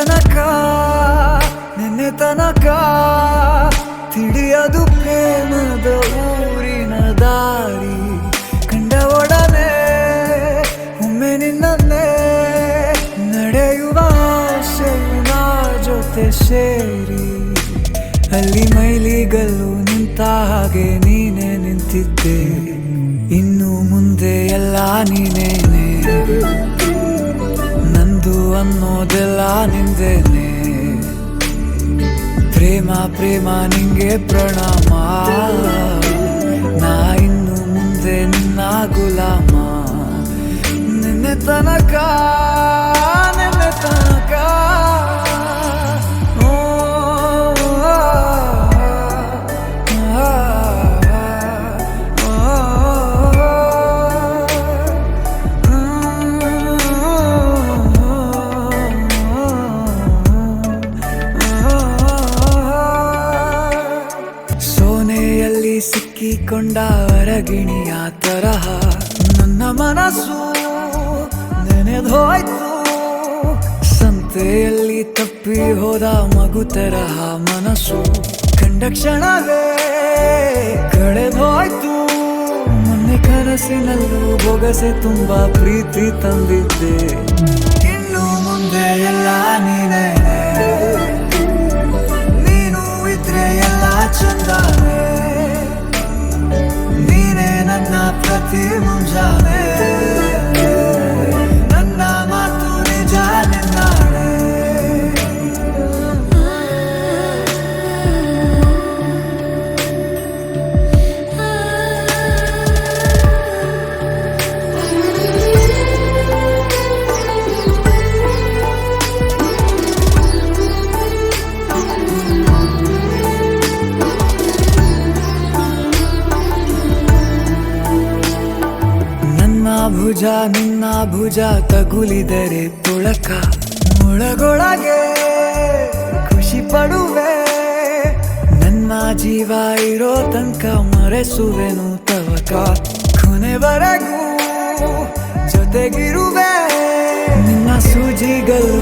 ತನಕ ನಿನ್ನೆ ತನಕ ತಿಳಿಯದು ಪ್ರೇಮದ ಊರಿನ ದಾರಿ ಕಂಡ ಒಡನೆ ಒಮ್ಮೆ ನಿನ್ನೇ ನಡೆಯುವ ಆಸೆಯು ನಾ ಜೊತೆ ಸೇರಿ ಅಲ್ಲಿ ಮೈಲಿಗಲ್ಲು ನಿಂತ ಹಾಗೆ ನೀನೆ ನಿಂತಿದ್ದೆ ಇನ್ನು ಮುಂದೆ ಎಲ್ಲ ನೀನೇನೆ ನಂದು ಅನ್ನೋದೆಲ್ಲ ನಿಂದೇನೆ ಪ್ರೇಮ ಪ್ರೇಮ ನಿಂಗೆ ಪ್ರಣಾಮ ನಾ ಇನ್ನು ಮುಂದೆ ನಿನ್ನ ಗುಲಾಮ ನಿನ್ನೆ ತನಕ ನಿನ್ನೆ ತನಕ ಸೋನೆಯಲ್ಲಿ ಸಿಕ್ಕಿಕೊಂಡ ಅರಗಿಣಿಯ ತರಹ ನನ್ನ ಮನಸ್ಸು ನೆನೆದೋಯ್ತು ಸಂತೆಯಲ್ಲಿ ತಪ್ಪಿ ಹೋದ ಮಗು ತರಹ ಮನಸ್ಸು ಕಂಡ ಕ್ಷಣವೇ ಕಳೆದೋಯ್ತು ಮೊನ್ನೆ ಕನಸಿನಲ್ಲೂ ಬೊಗಸೆ ತುಂಬಾ ಪ್ರೀತಿ ತಂದಿದ್ದೆ ಇನ್ನು ಮುಂದೆ ಎಲ್ಲ ನೀನೇ ನೀನು ಇದ್ರೆ ಎಲ್ಲ ಚಂದಾನೆ ನೀನೇ ನನ್ನ ಪ್ರತಿ ಮುಂಜಾನೆ ನನ್ನ ಮಾತು ನಿಜ ನಿನ್ನಾಡೆ ಭುಜ ನಿನ್ನ ಭುಜ ತಗುಲಿದರೆ ತುಳಕ ಒಳಗೊಳಗೆ ಖುಷಿ ಪಡುವೆ ನನ್ನ ಜೀವ ಇರೋ ತನಕ ಮರೆಸುವೆನು ತವಕ ಕೊನೆವರೆಗೂ ಜೊತೆಗಿರುವೆ ನಿನ್ನ ಸೂಜಿಗಳು